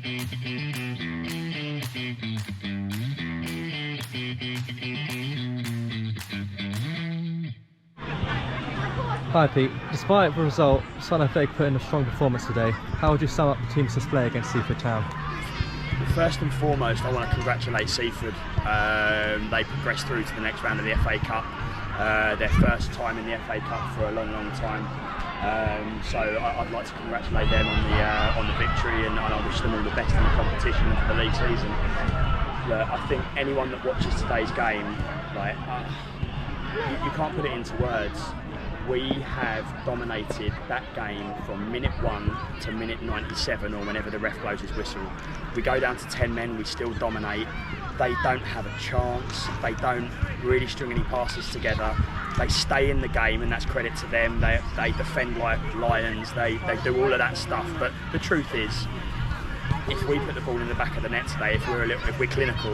Hi Pete, despite the result, Sutton Athletic put in a strong performance today. How would you sum up the team's display against Seaford Town? First and foremost, I want to congratulate Seaford. They progressed through to the next round of the FA Cup. Their first time in the FA Cup for a long, long time. So I'd like to congratulate them on the victory, and I wish them all the best in the competition and for the league season. Look, I think anyone that watches today's game, like, you can't put it into words. We have dominated that game from minute 1 to minute 97, or whenever the ref blows his whistle. We go down to 10 men, we still dominate. They don't have a chance, they don't really string any passes together. They stay in the game, and that's credit to them. They defend like lions, they do all of that stuff. But the truth is, if we put the ball in the back of the net today, if we're clinical,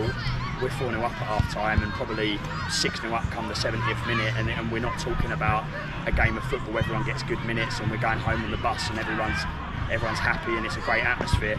we're 4-0 up at half time and probably 6-0 up come the 70th minute, and we're not talking about a game of football where everyone gets good minutes and we're going home on the bus and everyone's happy and it's a great atmosphere.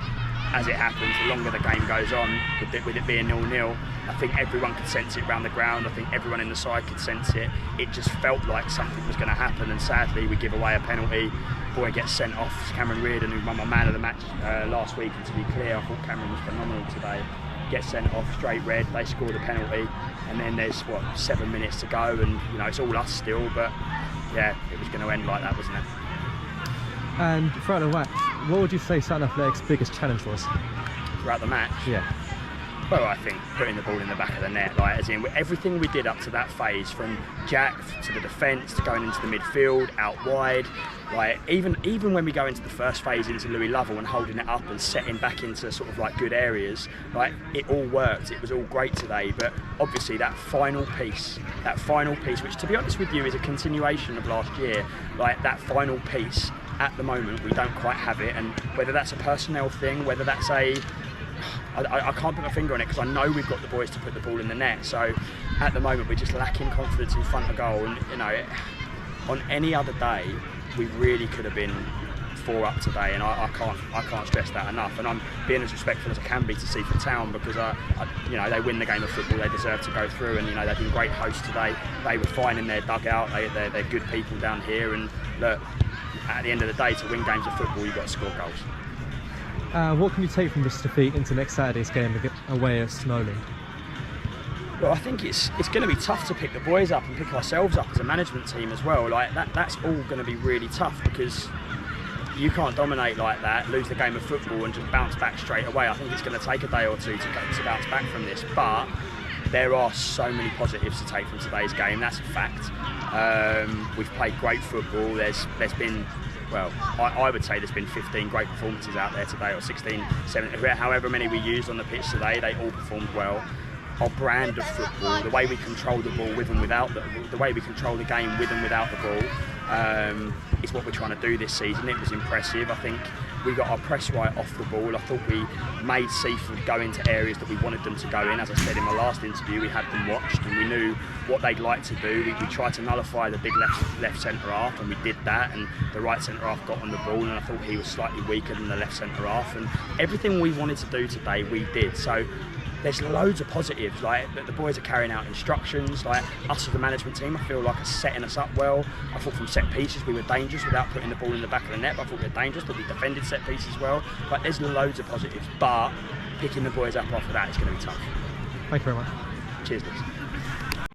As it happens, the longer the game goes on, with it being 0-0, I think everyone could sense it around the ground. I think everyone in the side could sense it. It just felt like something was going to happen, and sadly we give away a penalty. Boy gets sent off. Cameron Reardon, who won my man of the match last week, and to be clear, I thought Cameron was phenomenal today. Gets sent off, straight red. They scored a penalty, and then there's 7 minutes to go, and it's all us still. But yeah, it was going to end like that, wasn't it? And throughout the match, what would you say Sutton Athletic's biggest challenge was? Throughout the match? Yeah. Well, I think putting the ball in the back of the net, like, as in everything we did up to that phase, from Jack to the defence to going into the midfield, out wide, like even when we go into the first phase into Louis Lovell and holding it up and setting back into sort of like good areas, like, it all worked. It was all great today, but obviously that final piece, which to be honest with you is a continuation of last year, like that final piece. At the moment, we don't quite have it, and whether that's a personnel thing, whether that's I can't put my finger on it, because I know we've got the boys to put the ball in the net. So at the moment, we're just lacking confidence in front of goal, and on any other day, we really could have been 4 up today, and I can't stress that enough. And I'm being as respectful as I can be to Seaford Town, because they win the game of football, they deserve to go through, and they've been great hosts today. They were fine in their dugout. They're good people down here, and look, at the end of the day, to win games of football, you've got to score goals. What can you take from this defeat into next Saturday's game away at Nolan? Well, I think it's going to be tough to pick the boys up and pick ourselves up as a management team as well. Like that's all going to be really tough, because you can't dominate like that, lose the game of football and just bounce back straight away. I think it's going to take a day or two to bounce back from this, but there are so many positives to take from today's game. That's a fact. We've played great football. There's been, well, I would say there's been 15 great performances out there today, or 16, 17, however many we used on the pitch today. They all performed well. Our brand of football, the way we control the ball with and without the way we control the game with and without the ball, is what we're trying to do this season. It was impressive. I think we got our press right off the ball. I thought we made Seaford go into areas that we wanted them to go in. As I said in my last interview, we had them watched and we knew what they'd like to do. We tried to nullify the big left centre half, and we did that, and the right centre half got on the ball, and I thought he was slightly weaker than the left centre half, and everything we wanted to do today we did. So there's loads of positives, like that the boys are carrying out instructions, like us as the management team, I feel like are setting us up well. I thought from set pieces we were dangerous without putting the ball in the back of the net, but I thought we were dangerous, but we defended set pieces well. Like, there's loads of positives, but picking the boys up off of that is going to be tough. Thank you very much. Cheers, Liz.